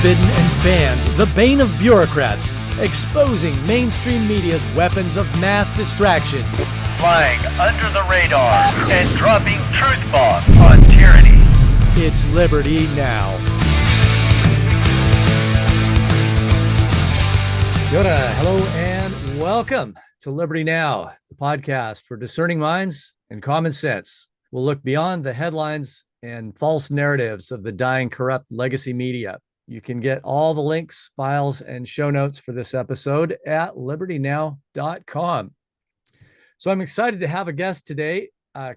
forbidden and banned, the bane of bureaucrats, exposing mainstream media's weapons of mass distraction. Flying under the radar and dropping truth bombs on tyranny. It's Liberty Now. Yoda, hello and welcome to Liberty Now, the podcast for discerning minds and common sense. We'll look beyond the headlines and false narratives of the dying, corrupt legacy media. You can get all the links, files, and show notes for this episode at libertynow.com. So I'm excited to have a guest today,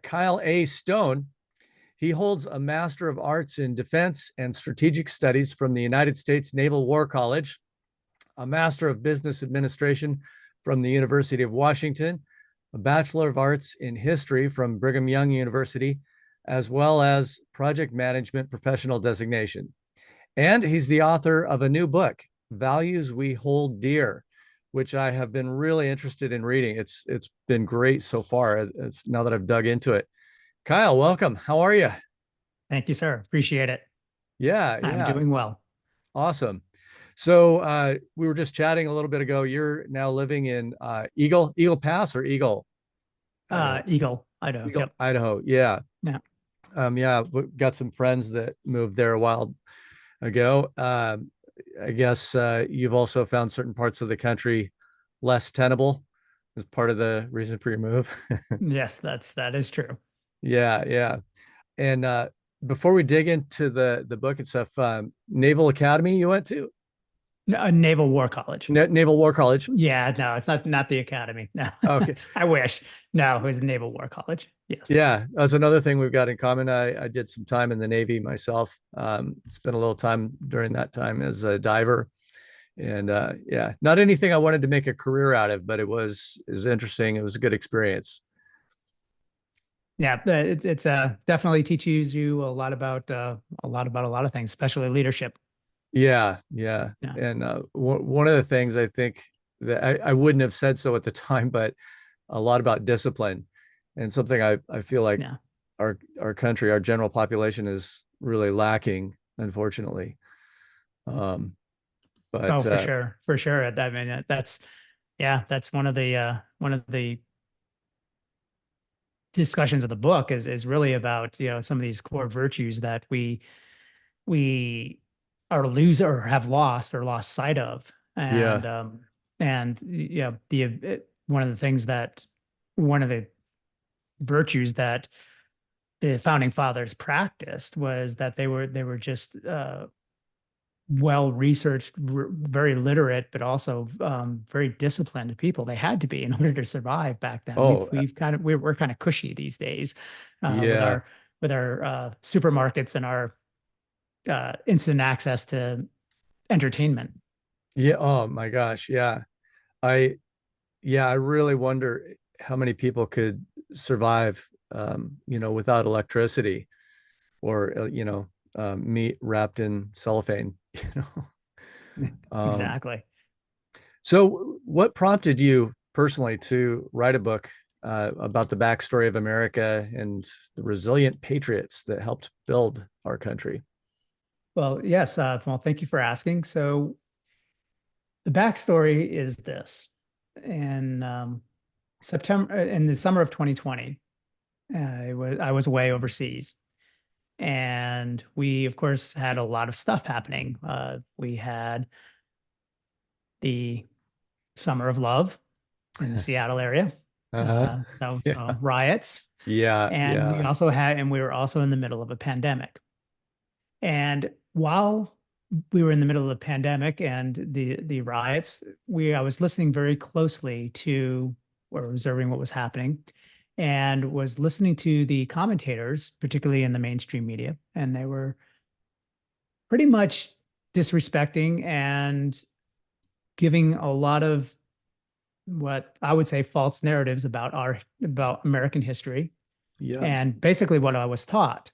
Kyle A. Stone. He holds a Master of Arts in Defense and Strategic Studies from the United States Naval War College, a Master of Business Administration from the University of Washington, a Bachelor of Arts in History from Brigham Young University, as well as Project Management Professional Designation. And he's the author of a new book, Values We Hold Dear, which I have been really interested in reading. It's been great so far. It's now that I've dug into it. Kyle, welcome. How are you? Thank you, sir. Appreciate it. Yeah. I'm doing well. Awesome. So we were just chatting a little bit ago. You're now living in Eagle Pass or Eagle? Eagle, Idaho. Eagle, yep. Idaho. Yeah. Yeah. We've got some friends that moved there a while ago. I guess you've also found certain parts of the country less tenable as part of the reason for your move. Yes, that is true. Yeah. And before we dig into the book and stuff, Naval Academy you went to? No, Naval War College. Naval War College. Yeah, no, it's not the academy. No. Okay. I wish. No, it was Naval War College. Yes. Yeah, that's another thing we've got in common. I did some time in the Navy myself. Spent a little time during that time as a diver. And yeah, not anything I wanted to make a career out of, but it was interesting. It was a good experience. Yeah, it's definitely teaches you a lot about a lot of things, especially leadership. Yeah. And one of the things I think that I wouldn't have said so at the time, but a lot about discipline, and something I feel like our country, our general population is really lacking, unfortunately. But for sure. I mean, that's one of the discussions of the book is really about, some of these core virtues that we are lose or have lost or lost sight of. And one of the virtues that the founding fathers practiced was that they were just well researched, very literate, but also very disciplined people. They had to be in order to survive back then. We're kind of cushy these days with our supermarkets and our instant access to entertainment. Yeah. Oh my gosh. Yeah. I really wonder how many people could survive, without electricity or, meat wrapped in cellophane, Exactly. So what prompted you personally to write a book about the backstory of America and the resilient patriots that helped build our country? Well, yes. Well, thank you for asking. So the backstory is this. In the summer of 2020, I was away overseas, and we, of course, had a lot of stuff happening. We had the Summer of Love in the Seattle area. So riots. And we were also in the middle of a pandemic. And while we were in the middle of the pandemic and the riots, I was listening very closely to, or observing what was happening, and was listening to the commentators, particularly in the mainstream media, and they were pretty much disrespecting and giving a lot of what I would say false narratives about American history, and basically what I was taught.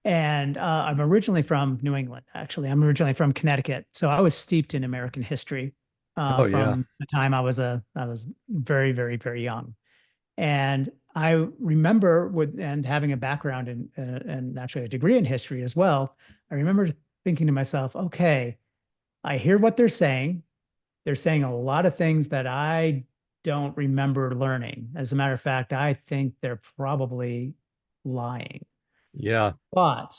And I'm originally from New England, actually. I'm originally from Connecticut. So I was steeped in American history from the time I was very, very, very young. And I remember having a background and actually a degree in history as well. I remember thinking to myself, okay, I hear what they're saying. They're saying a lot of things that I don't remember learning. As a matter of fact, I think they're probably lying, Yeah. but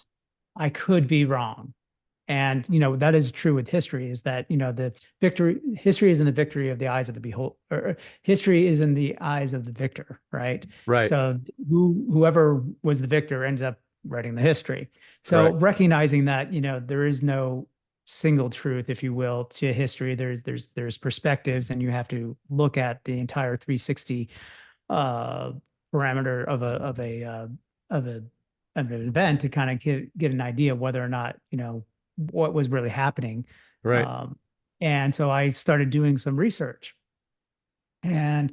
I could be wrong. And that is true with history, is that the victory history is in the victory of the eyes of the behold, or history is in the eyes of the victor, right? Right. So whoever was the victor ends up writing the history. So Correct. recognizing that there is no single truth, if you will, to history. There's perspectives, and you have to look at the entire 360 uh parameter of a of an event to kind of get an idea of whether or not what was really happening. Right. Um, and so I started doing some research. And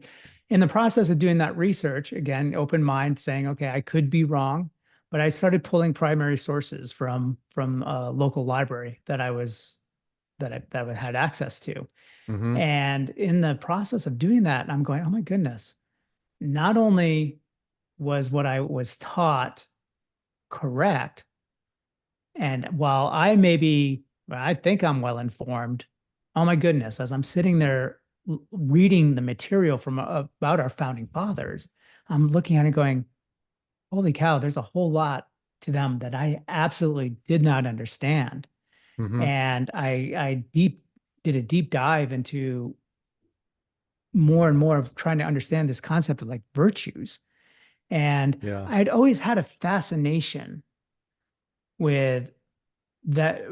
in the process of doing that research, again, open mind, saying, okay, I could be wrong, but I started pulling primary sources from a local library that I had access to. Mm-hmm. And in the process of doing that, I'm going, oh my goodness, not only was what I was taught correct, and while I think I'm well informed, oh my goodness, as I'm sitting there reading the material from about our founding fathers, I'm looking at it going, holy cow, there's a whole lot to them that I absolutely did not understand. Mm-hmm. And I did a deep dive into more and more of trying to understand this concept of like virtues. And Yeah. I'd always had a fascination with that,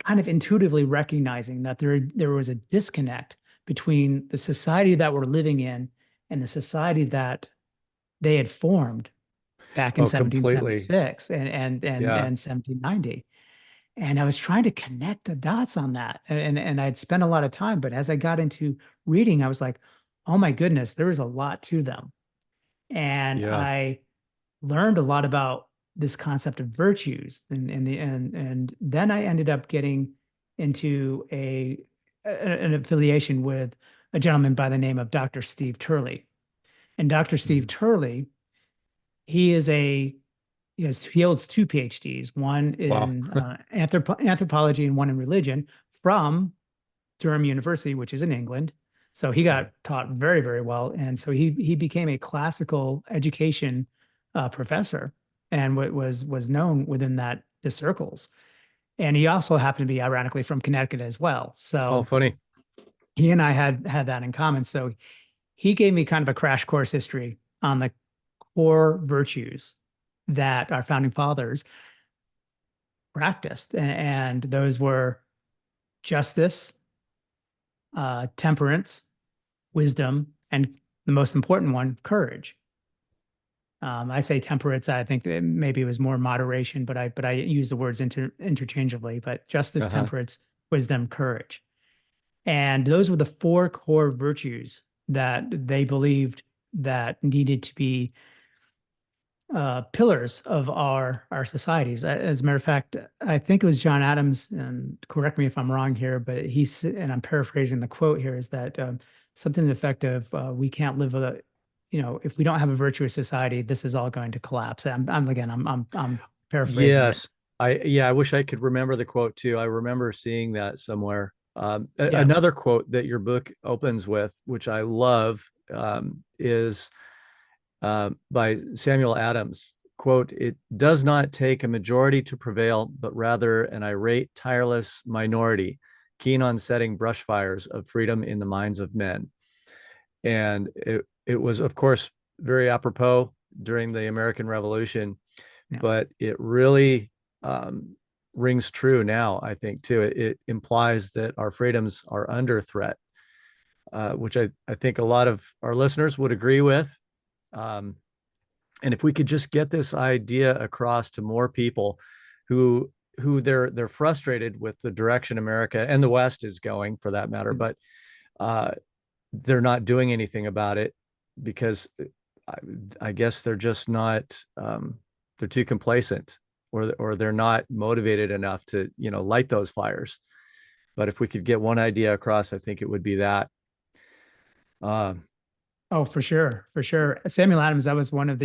kind of intuitively recognizing that there was a disconnect between the society that we're living in and the society that they had formed back in Oh, completely. 1776 Yeah. and 1790. And I was trying to connect the dots on that. And I'd spent a lot of time, but as I got into reading, I was like, oh my goodness, there was a lot to them. And Yeah. I learned a lot about this concept of virtues, and then I ended up getting into an affiliation with a gentleman by the name of Dr. Steve Turley. And Dr. Steve Mhm. Turley, he is a he holds two PhDs, one Wow. in anthropology and one in religion, from Durham University, which is in England. So he got taught very, very well, and so he became a classical education professor, and what was known within the circles. And he also happened to be, ironically, from Connecticut as well. Oh, So funny. he and I had that in common. So he gave me kind of a crash course history on the core virtues that our founding fathers practiced, and those were justice, temperance, wisdom, and the most important one, courage. I say temperance. I think that maybe it was more moderation, but I use the words interchangeably. But justice, Uh-huh. temperance, wisdom, courage, and those were the four core virtues that they believed that needed to be pillars of our societies. As a matter of fact, I think it was John Adams, and correct me if I'm wrong here, but and I'm paraphrasing the quote here, is that something to the effect of, "We can't live if we don't have a virtuous society, this is all going to collapse." I'm paraphrasing it. Yes. I wish I could remember the quote too. I remember seeing that somewhere. Yeah. Another quote that your book opens with, which I love, is by Samuel Adams. Quote, "It does not take a majority to prevail, but rather an irate, tireless minority, keen on setting brush fires of freedom in the minds of men." And it was, of course, very apropos during the American Revolution, Yeah. but it really rings true now, I think, too. It implies that our freedoms are under threat, which I think a lot of our listeners would agree with. Um, and if we could just get this idea across to more people who they're frustrated with the direction America and the West is going, for that matter, but uh, they're not doing anything about it because I, I guess they're just not they're too complacent, or they're not motivated enough to light those fires. But if we could get one idea across, I think it would be that. Uh, Oh, for sure, for sure. Samuel Adams, that was one of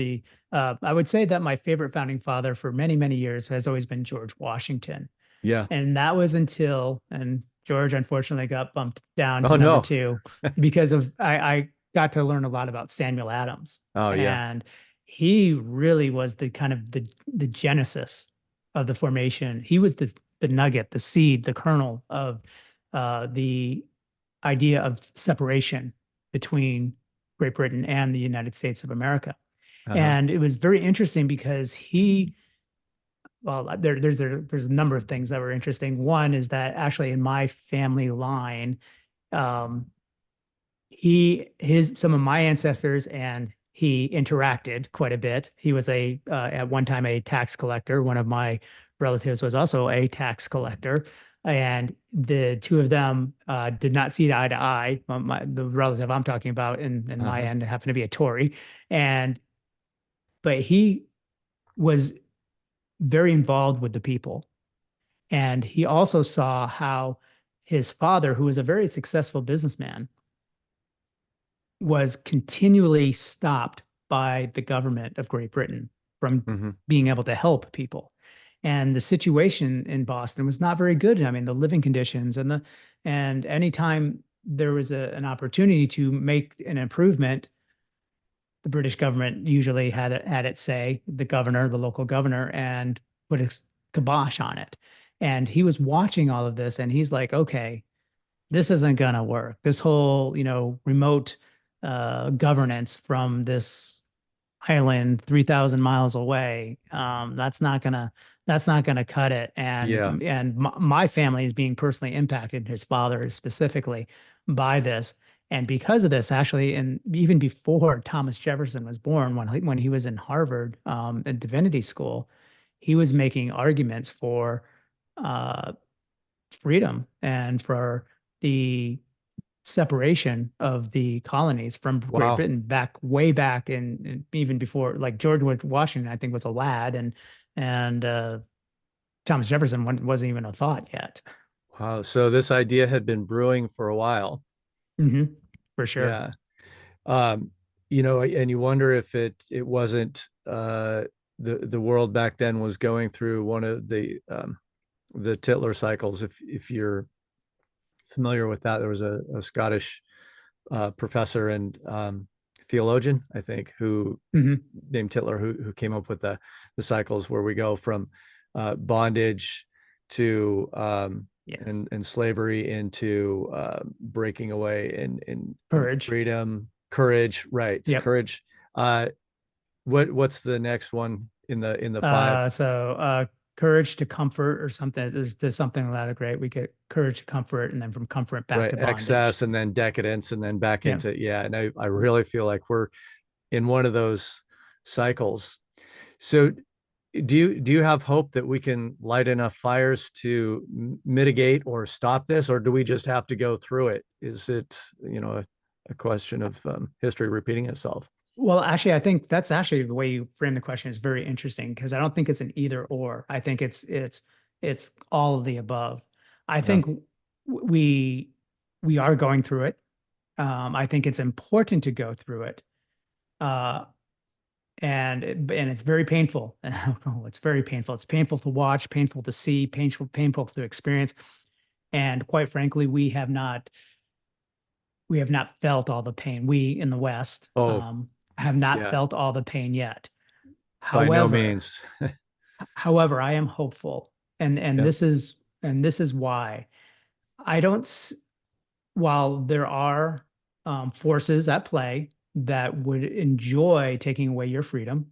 I would say that my favorite founding father for many, many years has always been George Washington. Yeah. And that was until, and George unfortunately got bumped down Oh to number no. two because of I got to learn a lot about Samuel Adams. Oh yeah. And he really was the kind of the genesis of the formation. He was the nugget, the seed, the kernel of the idea of separation between Great Britain and the United States of America. Uh-huh. And it was very interesting because there's a number of things that were interesting. One is that actually in my family line, um, some of my ancestors and he interacted quite a bit. He was at one time a tax collector. One of my relatives was also a tax collector, and the two of them did not see eye to eye. The relative I'm talking about in my Uh-huh. end happened to be a Tory, and but he was very involved with the people. And he also saw how his father, who was a very successful businessman, was continually stopped by the government of Great Britain from Hmm. being able to help people. And the situation in Boston was not very good. I mean, the living conditions and anytime there was an opportunity to make an improvement, the British government usually had its say, the governor, the local governor, and put a kibosh on it. And he was watching all of this, and he's like, okay, this isn't gonna work. This whole, remote governance from this island 3,000 miles away, that's not gonna cut it. Yeah. And my family is being personally impacted, his father specifically, by this. And because of this, actually, and even before Thomas Jefferson was born, when he was in Harvard at Divinity School, he was making arguments for uh, freedom and for the separation of the colonies from Great Wow. Britain way back in even before, like George Washington, I think, was a lad, and Thomas Jefferson wasn't even a thought yet. Wow. So this idea had been brewing for a while. Hmm. For sure. Yeah. Um, and you wonder if it wasn't the world back then was going through one of the Titler cycles. If you're familiar with that, there was a Scottish professor and theologian, I think, who Hmm. named Titler, who came up with the cycles where we go from bondage to Yes. and slavery into breaking away in Courage. freedom, courage, right? Yep. Courage. Uh, what's the next one in the five? So courage to comfort or something. There's something that great. We get courage to comfort, and then from comfort back Right, to bondage. excess and then decadence and then back Yeah. into, yeah. And I really feel like we're in one of those cycles. So do you have hope that we can light enough fires to mitigate or stop this, or do we just have to go through it? Is it, a question of history repeating itself? Well, actually, I think that's actually the way you frame the question is very interesting because I don't think it's an either or. I think it's all of the above. I Yeah. think we we are going through it. I think it's important to go through it. Uh, and it's very painful. Oh, it's very painful. It's painful to watch, painful to see, painful to experience. And quite frankly, we have not felt all the pain. We in the West Oh, have not yeah, felt all the pain yet. by no However, means. however, I am hopeful, and Yep. this is why I don't. While there are forces at play that would enjoy taking away your freedom,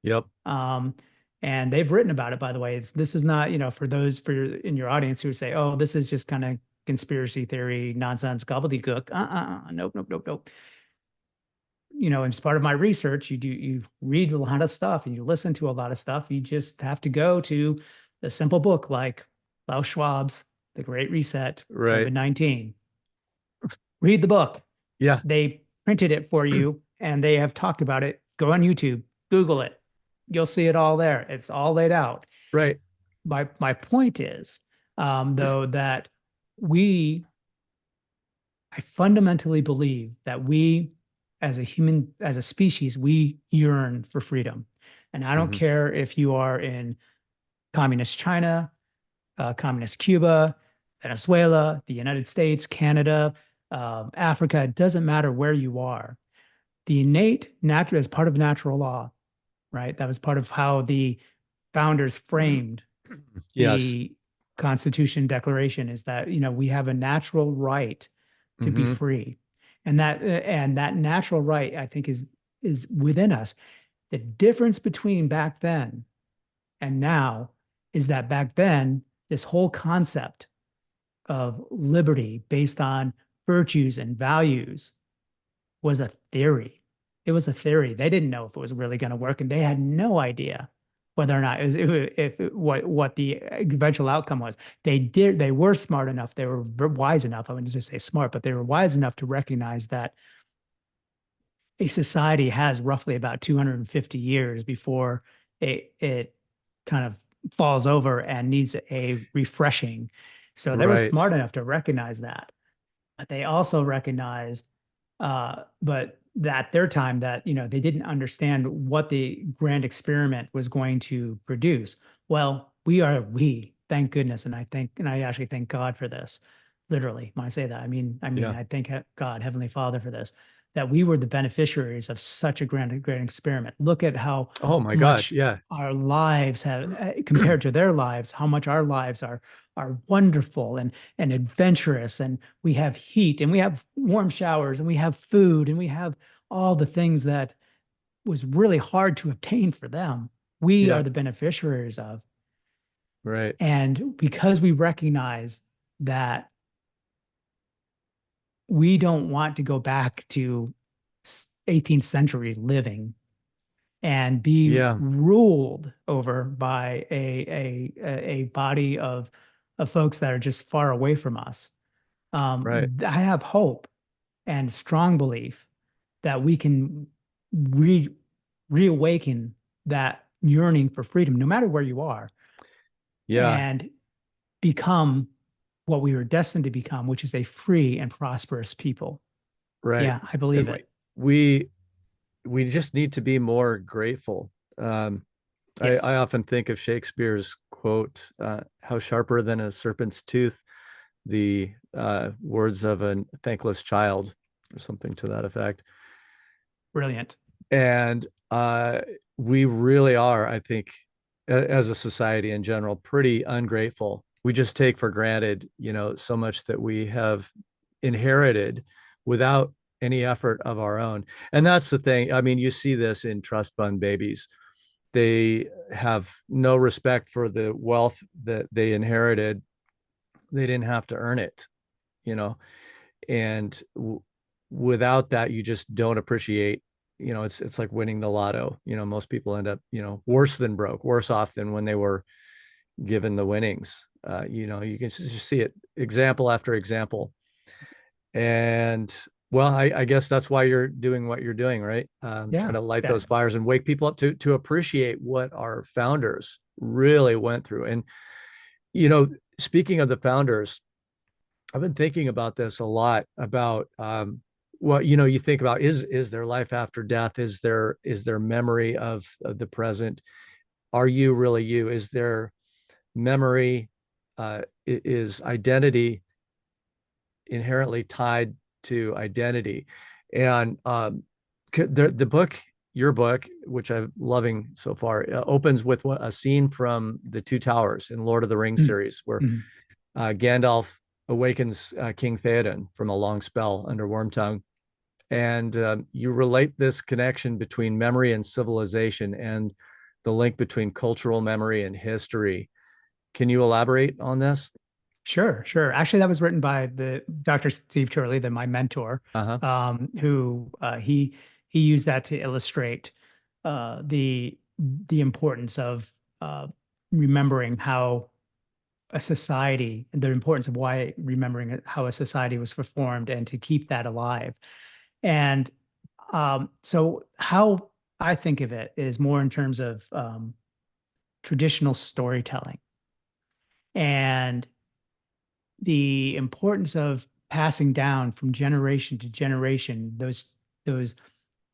Yep. um, and they've written about it, by the way. This is not, for those in your audience who say, "Oh, this is just kind of conspiracy theory nonsense, gobbledygook." Nope, nope, nope, nope. As part of my research, you read a lot of stuff and you listen to a lot of stuff. You just have to go to a simple book like Klaus Schwab's The Great Reset, Right. COVID-19. Read the book. Yeah. They printed it for you and they have talked about it. Go on YouTube, Google it. You'll see it all there. It's all laid out. Right. My point is, though, that we I fundamentally believe that we, as a species, we yearn for freedom. And I don't Hmm. care if you are in communist China, communist Cuba, Venezuela, the United States, Canada, Africa. It doesn't matter where you are. The innate natural is part of natural law, right? That was part of how the founders framed Yes. the Constitution Declaration, is that, we have a natural right to be Hmm. free. And that natural right, I think, is within us. The difference between back then and now is that back then, this whole concept of liberty based on virtues and values was a theory. It was a theory. They didn't know if it was really going to work, and they had no idea whether or not what the eventual outcome was. They were smart enough, they were wise enough. I wouldn't just say smart, but they were wise enough to recognize that a society has roughly about 250 years before it kind of falls over and needs a refreshing. So they were Right. smart enough to recognize that. But they also recognized, but at their time, that they didn't understand what the grand experiment was going to produce. Well, thank goodness, and I actually thank God for this. Literally, when I say that, I mean, Yeah. I thank God, Heavenly Father, for this. That we were the beneficiaries of such a grand experiment. Look at how Oh my gosh. much Yeah. our lives have, compared to their lives, how much our lives are wonderful and adventurous, and we have heat, and we have warm showers, and we have food, and we have all the things that was really hard to obtain for them. We Yeah. are the beneficiaries of. Right. And because we recognize that we don't want to go back to 18th century living and be Yeah. ruled over by a body of folks that are just far away from us. Right. I have hope and strong belief that we can re reawaken that yearning for freedom, no matter where you are, Yeah. and become what we were destined to become, which is a free and prosperous people. Right. Yeah, I believe And it. we we just need to be more grateful. I Yes, often think of Shakespeare's quote, how sharper than a serpent's tooth, the words of a thankless child, or something to that effect. brilliant. And we really are, I think, as a society in general, pretty ungrateful. We just take for granted, so much that we have inherited without any effort of our own. And that's the thing. I mean, you see this in trust fund babies. They have no respect for the wealth that they inherited. They didn't have to earn it, you know, and without that, you just don't appreciate. It's like winning the lotto. Most people end up, worse than broke, worse off than when they were given the winnings. You can just see it example after example. And well, I guess that's why you're doing what you're doing, right? Trying Yeah, to light those fires and wake people up to appreciate what our founders really went through. And you know, speaking of the founders, I've been thinking about this a lot about what you think about is there life after death? Is there memory of the present? Are you really you? Is there memory? Is identity inherently tied to identity? And the book, your book, which I'm loving so far, opens with a scene from the Two Towers in Lord of the Rings mm series where mm. Gandalf awakens King Theoden from a long spell under Wormtongue. And you relate this connection between memory and civilization and the link between cultural memory and history. Can you elaborate on this? Sure, sure. Actually, that was written by the Dr. Steve Turley, my mentor, Uh-huh. who he used that to illustrate the importance of remembering how a society, the importance of why remembering how a society was formed, and to keep that alive. And so, how I think of it is more in terms of traditional storytelling and the importance of passing down from generation to generation those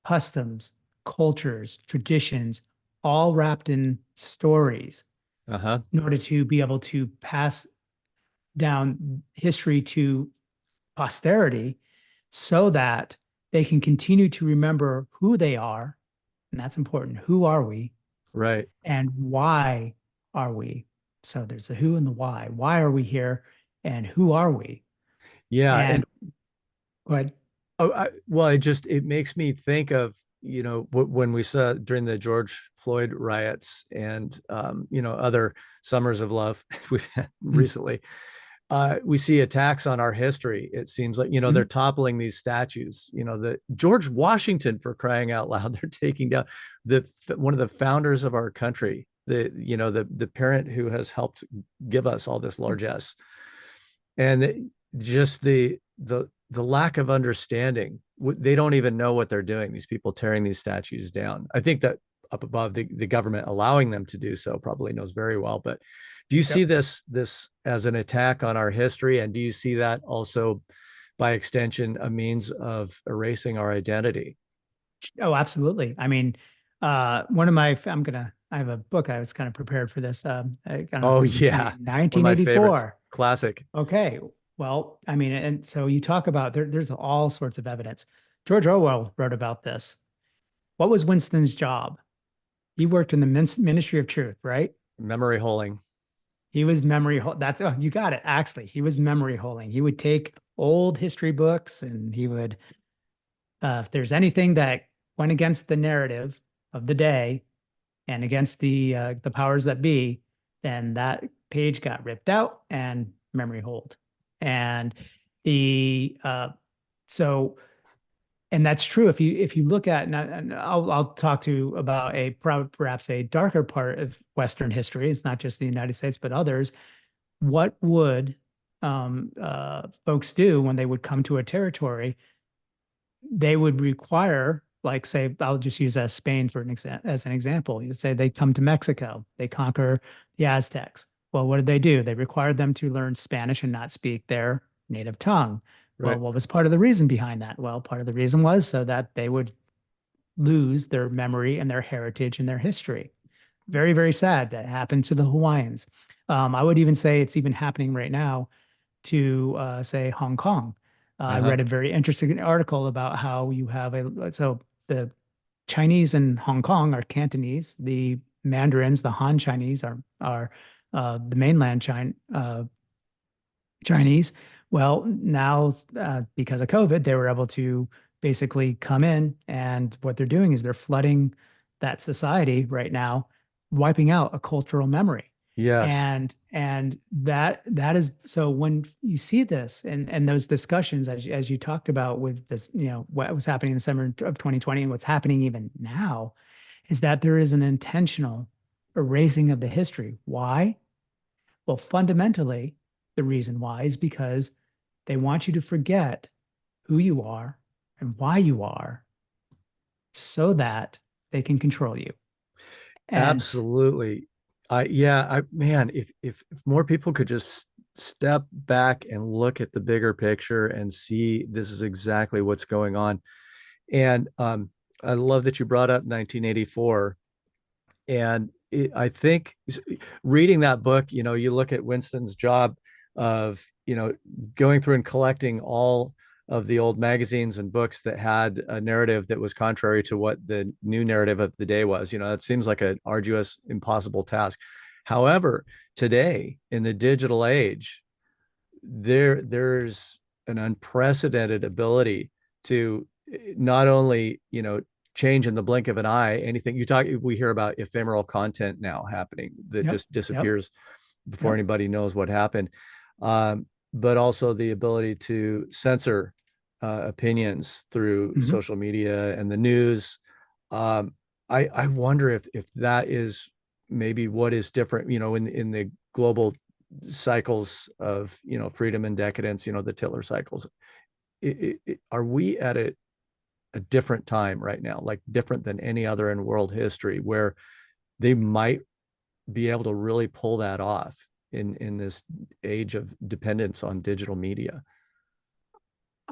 customs, cultures, traditions, all wrapped in stories Uh-huh. in order to be able to pass down history to posterity so that they can continue to remember who they are. And that's important. Who are we? Right. And why are we? So there's the who and the why. Why are we here? And who are we? Yeah. And And go ahead. well, it makes me think of, when we saw during the George Floyd riots and, other summers of love we've had recently, we see attacks on our history. It seems like, they're Mhm. toppling these statues, the George Washington, for crying out loud, they're taking down one of the founders of our country, the parent who has helped give us all this largesse. And just the lack of understanding, they don't even know what they're doing, these people tearing these statues down. I think that up above, the government allowing them to do so probably knows very well. But do you see Yep. this as an attack on our history, and do you see that also by extension a means of erasing our identity? Oh, absolutely. I mean, I have a book. I was kind of prepared for this. I don't know if Oh this is yeah, one of my favorites, 1984. classic. Okay. Well, I mean, and so you talk about there's all sorts of evidence. George Orwell wrote about this. What was Winston's job? He worked in the Ministry of Truth, right? Memory holding. He was That's, oh, you got it. Actually, he was memory holding. He would take old history books and he would, if there's anything that went against the narrative of the day and against the powers that be, then that page got ripped out and memory hold. And the so and that's true if you look at, and I'll talk to you about perhaps a darker part of Western history. It's not just the United States but others. What would folks do when they would come to a territory? They would require, like, say, I'll just use as Spain for as an example. You say they come to Mexico, they conquer the Aztecs. Well, what did they do? They required them to learn Spanish and not speak their native tongue. Well, Right. what was part of the reason behind that? Well, part of the reason was so that they would lose their memory and their heritage and their history. Very, very sad that happened to the Hawaiians. I would even say it's even happening right now to say Hong Kong. I Uh-huh. read a very interesting article about how so the Chinese in Hong Kong are Cantonese. The Mandarins, the Han Chinese, are the mainland Chinese. Well, now because of COVID, they were able to basically come in, and what they're doing is they're flooding that society right now, wiping out a cultural memory. Yes. And that is so when you see this and those discussions as you talked about with this, what was happening in the summer of 2020 and what's happening even now, is that there is an intentional erasing of the history. Why? Well, fundamentally, the reason why is because they want you to forget who you are and why you are so that they can control you. And Absolutely. Man, if more people could just step back and look at the bigger picture and see this is exactly what's going on. And I love that you brought up 1984. And I think reading that book, you look at Winston's job of, going through and collecting all of the old magazines and books that had a narrative that was contrary to what the new narrative of the day was. That seems like an arduous, impossible task. However, today in the digital age, there's an unprecedented ability to not only, change in the blink of an eye. We hear about ephemeral content now happening that yep, just yep, disappears before yep. anybody knows what happened. But also the ability to censor opinions through Mhm. social media and the news. I wonder if that is maybe what is different, in the global cycles of, freedom and decadence, the Tiller cycles. Are we at a different time right now, like different than any other in world history, where they might be able to really pull that off in this age of dependence on digital media?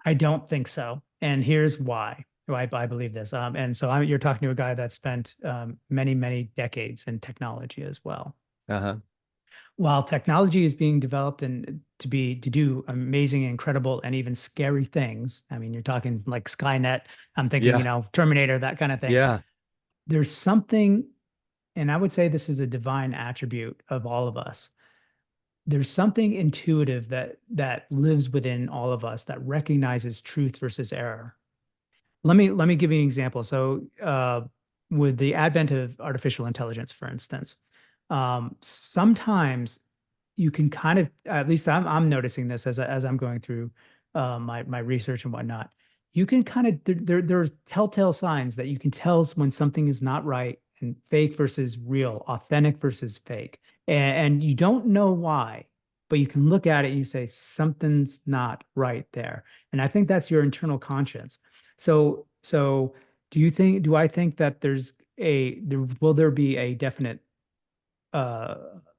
I don't think so. And here's why I believe this. And so you're talking to a guy that spent many, many decades in technology as well. Uh-huh. While technology is being developed and to do amazing, incredible, and even scary things. I mean, you're talking like Skynet. I'm thinking, Yeah. Terminator, that kind of thing. Yeah. There's something, and I would say this is a divine attribute of all of us. There's something intuitive that lives within all of us that recognizes truth versus error. Let me give you an example. So, with the advent of artificial intelligence, for instance, sometimes you can kind of, at least I'm noticing this as I'm going through my research and whatnot. You can kind of there are telltale signs that you can tell when something is not right and fake versus real, authentic versus fake, and you don't know why, but you can look at it and you say something's not right there, and I think that's your internal conscience. So do I think that will there be a definite uh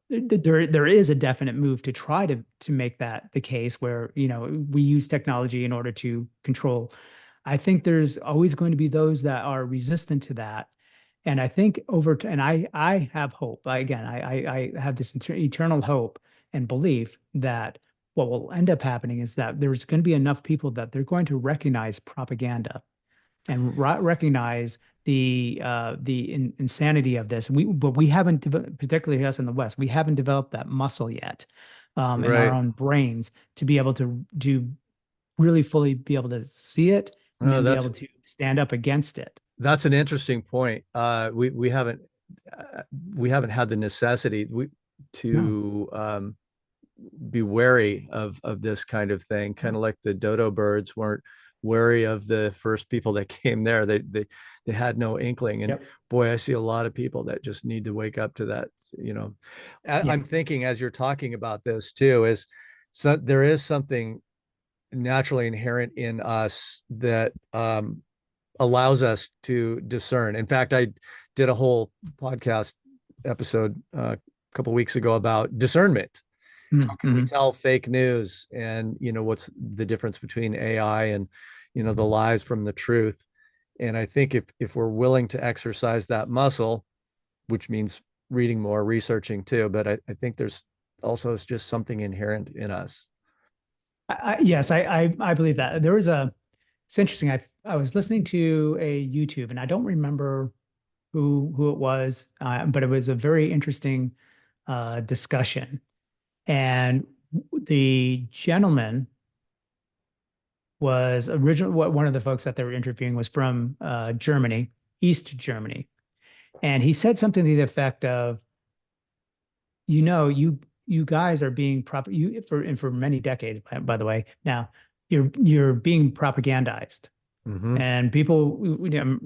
there is a definite move to try to make that the case where, we use technology in order to control. I think there's always going to be those that are resistant to that. And I think and I have hope. I have this eternal hope and belief that what will end up happening is that there's going to be enough people that they're going to recognize propaganda and recognize the insanity of this. But we haven't, particularly us in the West, we haven't developed that muscle yet, in our Right. own brains to be able to really fully be able to see it and Oh, then be that's able to stand up against it. that's an interesting point. Uh, we haven't had the necessity No. to be wary of this kind of thing, kind of like the dodo birds weren't wary of the first people that came there. They had no inkling. And Yep. boy, I see a lot of people that just need to wake up to that. You know, Yeah. I'm thinking as you're talking about this too, is so there is something naturally inherent in us that allows us to discern. In fact, I did a whole podcast episode a couple of weeks ago about discernment. How can we Mm-hmm. tell fake news, and what's the difference between AI and the lies from the truth? And I think if we're willing to exercise that muscle, which means reading more, researching too, but I think there's also it's just something inherent in us. Yes, I believe that. It's interesting. I was listening to a YouTube, and I don't remember who it was, but it was a very interesting discussion. And the gentleman was one of the folks that they were interviewing was from Germany, East Germany. And he said something to the effect of, you guys are being for many decades, by the way. Now you're being propagandized, Mm-hmm. and people,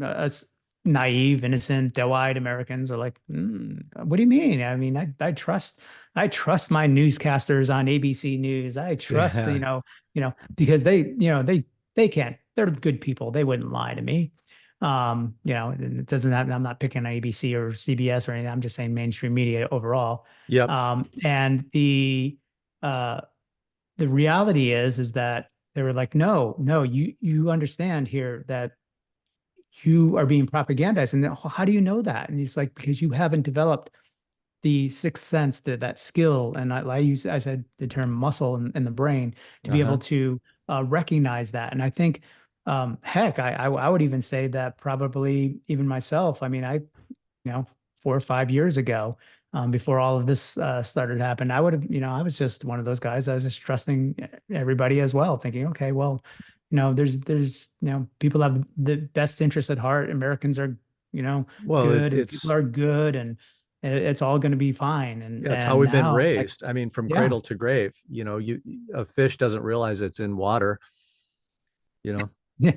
us naive, innocent, doe-eyed Americans are like, what do you mean? I mean, I trust my newscasters on ABC News. I trust, Yeah. because they can't. They're good people. They wouldn't lie to me. And it doesn't have, I'm not picking on ABC or CBS or anything. I'm just saying mainstream media overall. Yep. And uh, the reality is that they were like, no, you understand here that you are being propagandized. And how do you know that? And he's like, because you haven't developed the sixth sense, that skill. And I said the term muscle in the brain to be able Uh-huh. to recognize that. And I think, heck, I would even say that probably even myself. I mean, 4 or 5 years ago, before all of this started happening, I would have, I was just one of those guys. I was just trusting everybody as well, thinking, okay, well, there's people have the best interest at heart. Americans are, Well, good, and people it's are good, and it's all going to be fine. And yeah, it's how we've been now, like, raised. I mean, from yeah. cradle to grave. You a fish doesn't realize it's in water. You know. Yeah,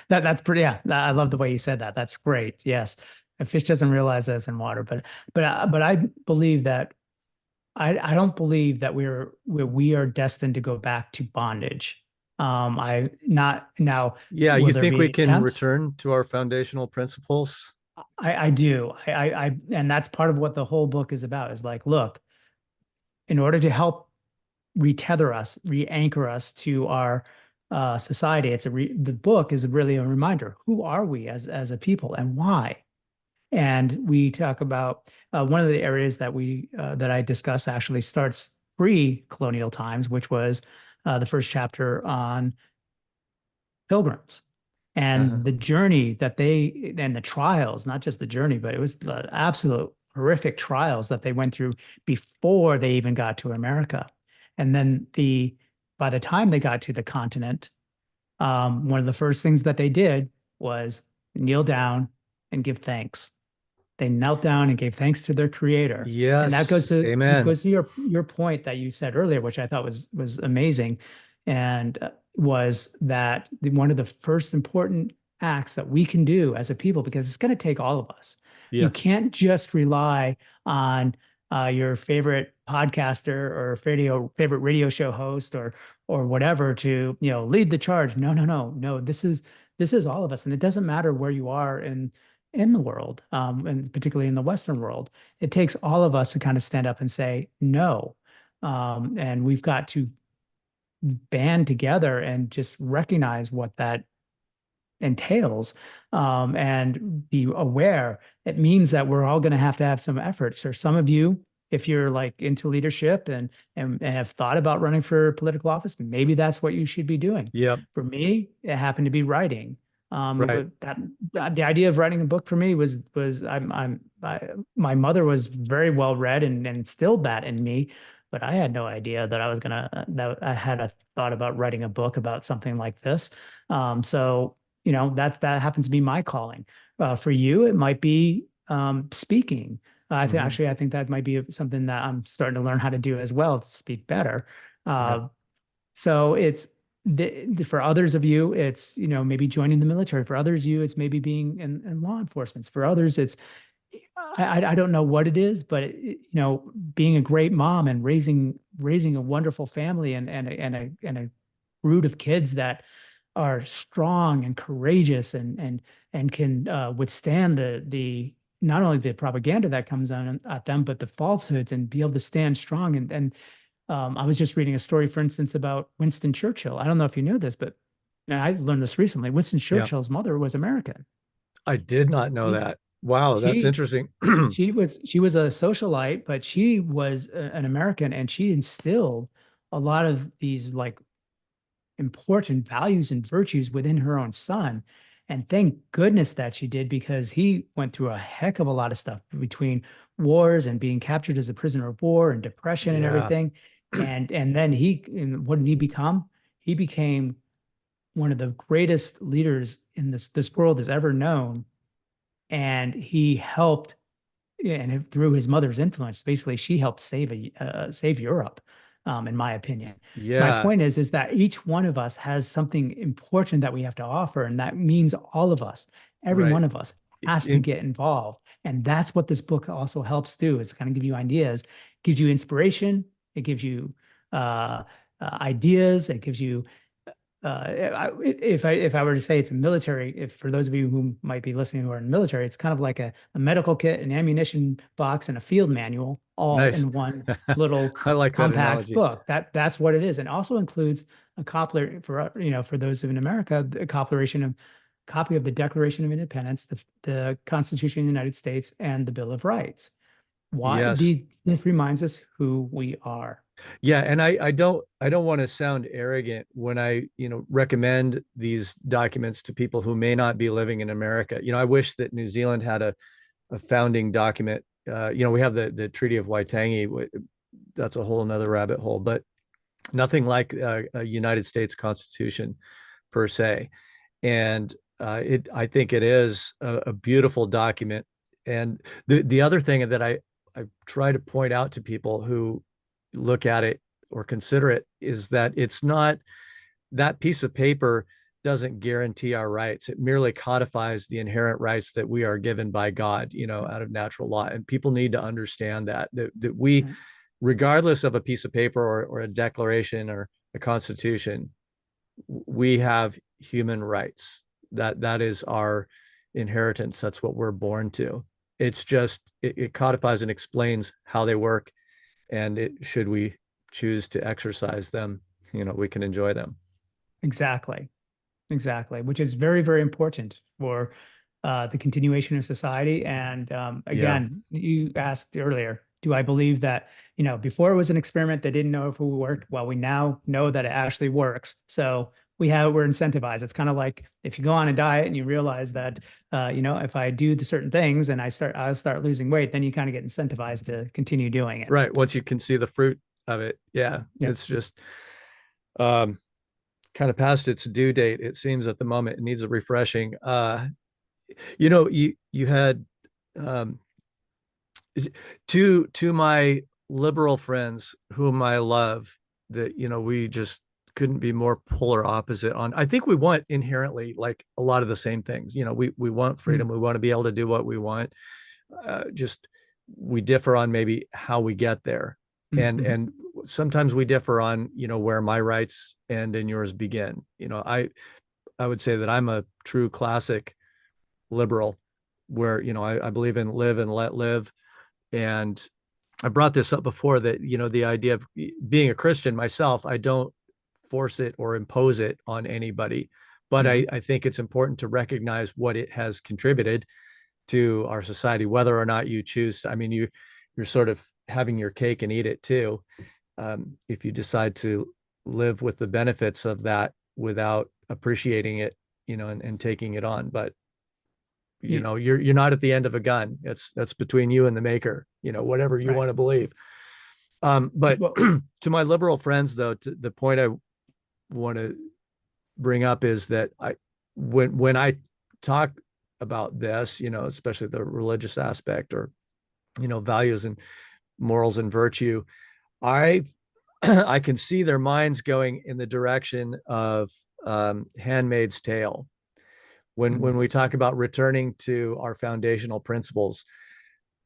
that's pretty. Yeah, I love the way you said that. That's great. Yes, a fish doesn't realize that it's in water, but I believe that I don't believe that we are destined to go back to bondage. I not now. Yeah, Will you there think be we can attempts? return to our foundational principles? I do. And that's part of what the whole book is about. Is like, look, in order to help retether us, re-anchor us to our society. The book is really a reminder. Who are we as a people, and why? And we talk about one of the areas that that I discuss actually starts pre-colonial times, which was the first chapter on pilgrims Uh-huh. and the journey that they and the trials, not just the journey, but it was the absolute horrific trials that they went through before they even got to America. And then by the time they got to the continent, one of the first things that they did was kneel down and give thanks. They knelt down and gave thanks to their creator. And that Yes. Amen. goes to your point that you said earlier, which I thought was amazing, and was that one of the first important acts that we can do as a people, because it's going to take all of us. You Yeah. can't just rely on your favorite podcaster or favorite radio show host or whatever to lead the charge. No, no, no, no. This is all of us, and it doesn't matter where you are in the world, and particularly in the Western world. It takes all of us to kind of stand up and say no. And we've got to band together and just recognize what that entails, and be aware. It means that we're all going to have some efforts. Or some of you, if you're like into leadership and have thought about running for political office, maybe that's what you should be doing. Yep. For me, it happened to be writing. Right. The idea of writing a book for me was my mother was very well read and instilled that in me, but I had no idea that that I had a thought about writing a book about something like this. So that happens to be my calling. For you, it might be speaking. Hmm. I think that might be something that I'm starting to learn how to do as well, to speak better. Yeah. Uh, so it's for others of you, it's maybe joining the military. For others, you it's maybe being in law enforcement. For others, it's I don't know what it is, but being a great mom and raising a wonderful family and a brood of kids that are strong and courageous and can withstand the not only the propaganda that comes on at them, but the falsehoods, and be able to stand strong. And I was just reading a story, for instance, about Winston Churchill. I don't know if you knew this, but I learned this recently. Winston Yeah. Churchill's mother was American. I did not know She that. Wow, that's she interesting. she was a socialite, but she was an American, and she instilled a lot of these like important values and virtues within her own son. And thank goodness that she did, because he went through a heck of a lot of stuff between wars and being captured as a prisoner of war and depression and Yeah. everything. And then and what did he become? He became one of the greatest leaders in this world has ever known. And he helped, and through his mother's influence, basically she helped save Europe, in my opinion. My Yeah. point is that each one of us has something important that we have to offer, and that means all of us, every Right. one of us, has to In, get involved. And that's what this book also helps do, is kind of give you ideas, gives you inspiration, it gives you ideas, it gives you if I were to say it's a military, if for those of you who might be listening who are in the military, it's kind of like a medical kit, an ammunition box, and a field manual all nice. in one little I like that compact analogy. book. That's what it is, and also includes a coupler for those in America, a compilation of copy of the Declaration of Independence, the Constitution of the United States, and the Bill of Rights. Yes. This reminds us who we are. Yeah, and I don't want to sound arrogant when I, recommend these documents to people who may not be living in America. I wish that New Zealand had a founding document. We have the Treaty of Waitangi. That's a whole another rabbit hole, but nothing like a United States Constitution per se. And I think it is a beautiful document. And the other thing that I try to point out to people who look at it or consider it is that it's not, that piece of paper doesn't guarantee our rights. It merely codifies the inherent rights that we are given by God, out of natural law. And people need to understand that we, Right. regardless of a piece of paper or a declaration or a constitution, we have human rights. That is our inheritance. That's what we're born to. It's just it codifies and explains how they work, and should we choose to exercise them, we can enjoy them. Exactly. Exactly, which is very, very important for the continuation of society. And Yeah. again, you asked earlier, do I believe that, before it was an experiment, they didn't know if it worked? Well, we now know that it actually works. So we're incentivized. It's kind of like if you go on a diet and you realize that, if I do the certain things and I'll start losing weight, then you kind of get incentivized to continue doing it. Right. Once you can see the fruit of it. Yeah. Yeah. It's just um kind of past its due date, it seems at the moment. It needs a refreshing. You had um to my liberal friends whom I love, that we just couldn't be more polar opposite on. I think we want inherently like a lot of the same things. We want freedom. Mm. We want to be able to do what we want. Just we differ on maybe how we get there. and Mhm. and sometimes we differ on where my rights end and yours begin. I would say that I'm a true classic liberal, where I believe in live and let live. And I brought this up before, that the idea of being a Christian myself, I don't force it or impose it on anybody, but Mhm. I think it's important to recognize what it has contributed to our society, whether or not you choose to. I mean, you're sort of having your cake and eat it too, if you decide to live with the benefits of that without appreciating it, and taking it on. But You- you're not at the end of a gun. That's between you and the maker, whatever you right. want to believe. But Well, to my liberal friends, though, to the point I want to bring up is that when I talk about this, especially the religious aspect, or values and morals and virtue, I I can see their minds going in the direction of Handmaid's Tale. When mm, we talk about returning to our foundational principles,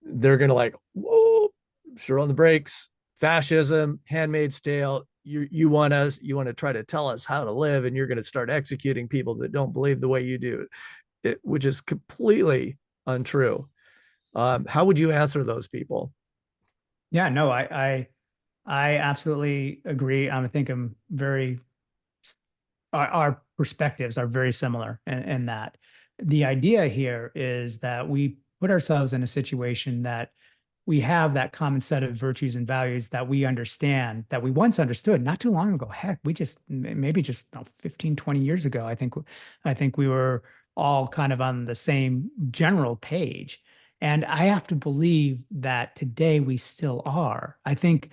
they're gonna like, whoa, sure on the brakes, fascism, Handmaid's Tale. You want to try to tell us how to live, and you're going to start executing people that don't believe the way you do, which is completely untrue. How would you answer those people? yeah, no, I absolutely agree. I think I'm very our perspectives are very similar in that. The idea here is that we put ourselves in a situation that we have that common set of virtues and values that we understand, that we once understood not too long ago. Heck, we just maybe just 15, 20 years ago. I think we were all kind of on the same general page. And I have to believe that today we still are. I think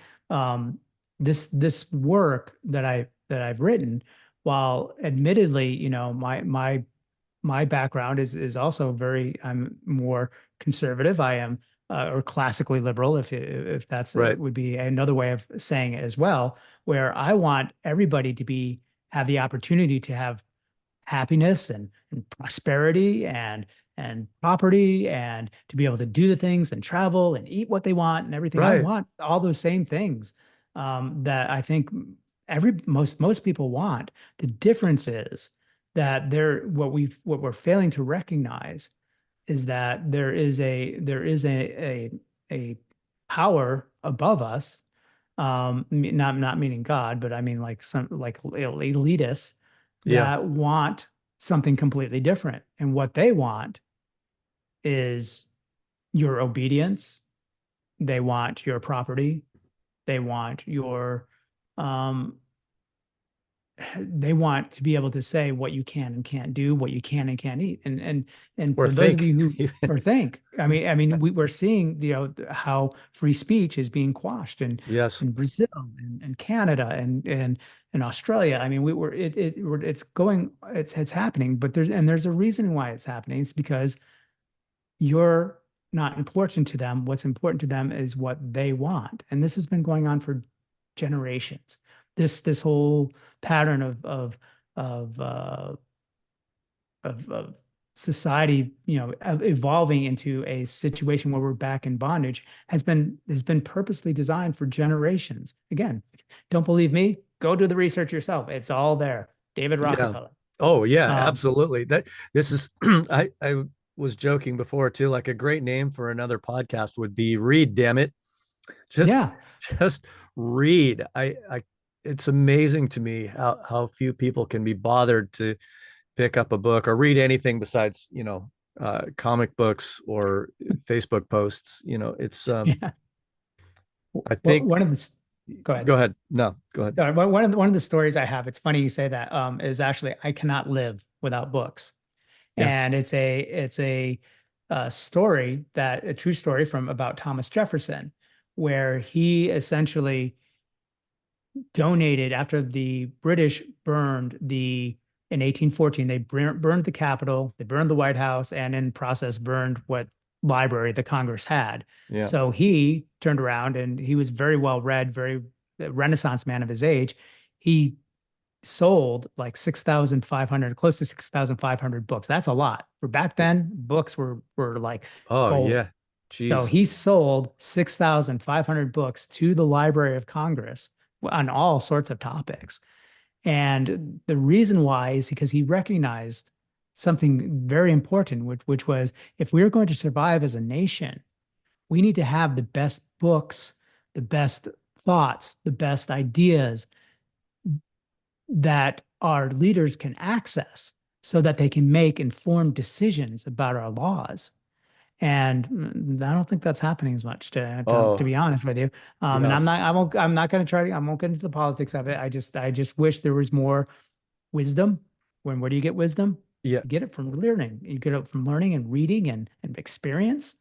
this work that I've written, while admittedly, my background is also I'm more conservative. I am or classically liberal, if that's Right. would be another way of saying it as well, where I want everybody to have the opportunity to have happiness and prosperity and property, and to be able to do the things and travel and eat what they want and everything. I Right. want all those same things that I think most people want. The difference is that what we're failing to recognize is that there is a power above us, not meaning God, but I mean like some like elitists Yeah. that want something completely different. And what they want is your obedience. They want your property. They want your um, they want to be able to say what you can and can't do, what you can and can't eat. And Or for those of think. you who or think, I mean, we're seeing, how free speech is being quashed Yes. in Brazil and Canada and Australia. I mean, it's happening, but there's a reason why it's happening. It's because you're not important to them. What's important to them is what they want. And this has been going on for generations. This whole pattern of uh, of society, evolving into a situation where we're back in bondage has been purposely designed for generations. Again, don't believe me? Go do the research yourself. It's all there. David Yeah. Rockefeller. Oh yeah, Um, absolutely. That this is I was joking before too, like a great name for another podcast would be Read, damn it. Just yeah, just read. I it's amazing to me how few people can be bothered to pick up a book or read anything besides, comic books or Facebook posts. It's Yeah. I Well, think. go ahead. Go ahead. No, go ahead. Sorry, one of the stories I have, it's funny you say that, is actually I cannot live without books. Yeah. And it's a story, that a true story from about Thomas Jefferson, where he essentially donated after the British burned the in 1814. They burned the Capitol, they burned the White House, and in process burned what library the Congress had. Yeah. So he turned around, and he was very well read, very Renaissance man of his age. He sold like 6,500, close to 6,500 books. That's a lot. For back then, books were like Oh gold. yeah. So Jeez. he sold 6,500 books to the Library of Congress on all sorts of topics. And the reason why is because he recognized something very important, which was, if we are going to survive as a nation, we need to have the best books, the best thoughts, the best ideas that our leaders can access so that they can make informed decisions about our laws. And I don't think that's happening as much, to Oh be honest with you. And yeah. I'm not going to try to, I won't get into the politics of it. I just wish there was more wisdom. Where do you get wisdom? Yeah. You get it from learning. You get it from learning and reading and experience.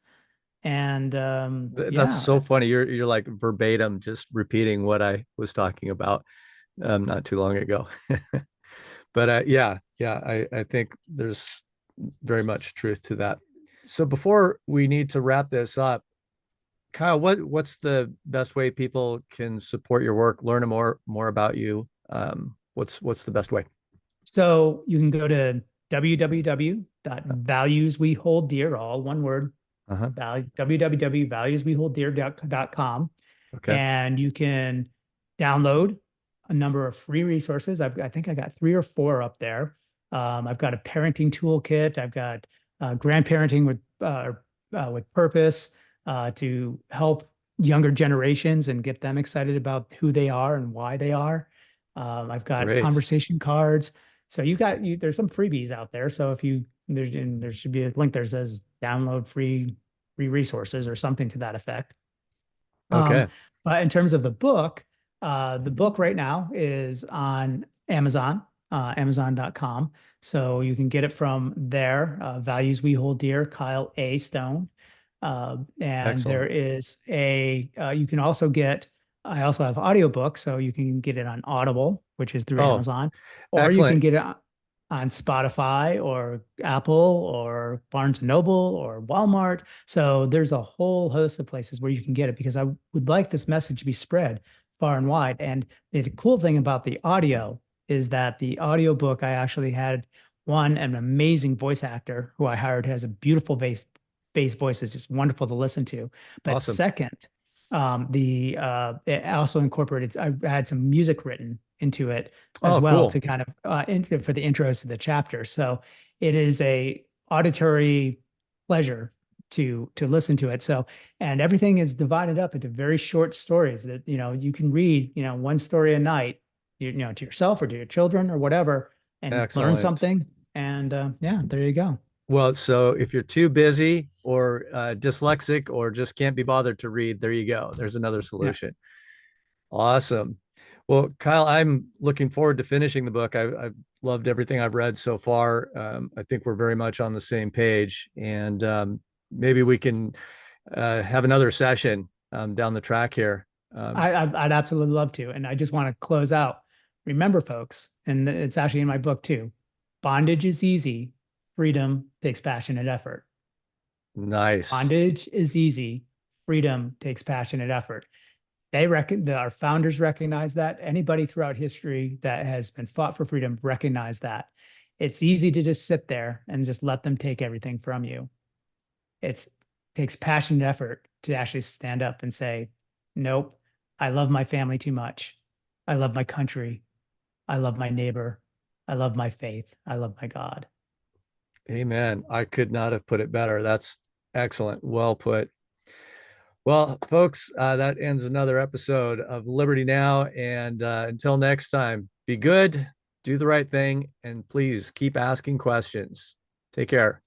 And That's yeah, so funny. You're like verbatim just repeating what I was talking about not too long ago. But yeah, I think there's very much truth to that. So before we need to wrap this up, Kyle, what's the best way people can support your work, learn more about you? What's the best way? so you can go to www.valuesweholddear, all one word, Uh-huh. www.valuesweholddear.com, Okay. and you can download a number of free resources. I think I got three or four up there. I've got a parenting toolkit. I've got grandparenting with purpose, to help younger generations and get them excited about who they are and why they are. I've got Great. conversation cards. So there's some freebies out there. So if you there's and there should be a link there that says download free resources or something to that effect. Um, Okay. but in terms of the book right now is on Amazon, Amazon.com. So you can get it from there. Values We Hold Dear, Kyle A. Stone. And there Excellent. is you can also I also have audiobooks, so you can get it on Audible, which is through Oh, Amazon, or you can excellent. get it on Spotify or Apple or Barnes and Noble or Walmart. So there's a whole host of places where you can get it, because I would like this message to be spread far and wide. And the cool thing about the audio is that the audiobook, I actually had an amazing voice actor who I hired, who has a beautiful bass voice, is just wonderful to listen to. But Awesome. second, the it also incorporated, I had some music written into it as Oh, well, to cool. kind of for the intros to the chapter. So it is a auditory pleasure to listen to it. So, and everything is divided up into very short stories that you can read, one story a night, to yourself or to your children or whatever, and learn Excellent. something. And yeah, there you go. Well, so if you're too busy or dyslexic or just can't be bothered to read, there you go. There's another Yeah. solution. Awesome. Well, Kyle, I'm looking forward to finishing the book. I've loved everything I've read so far. I think we're very much on the same page, and maybe we can have another session down the track here. I'd absolutely love to. And I just want to close out. Remember, folks, and it's actually in my book too, bondage is easy, freedom takes passionate effort. Nice. Bondage is easy, freedom takes passionate effort. Our founders recognize that. Anybody throughout history that has been fought for freedom recognize that. It's easy to just sit there and just let them take everything from you. It takes passionate effort to actually stand up and say, nope, I love my family too much. I love my country. I love my neighbor. I love my faith. I love my God. Amen. I could not have put it better. That's excellent. Well put. Well, folks, that ends another episode of Liberty Now. And until next time, be good, do the right thing, and please keep asking questions. Take care.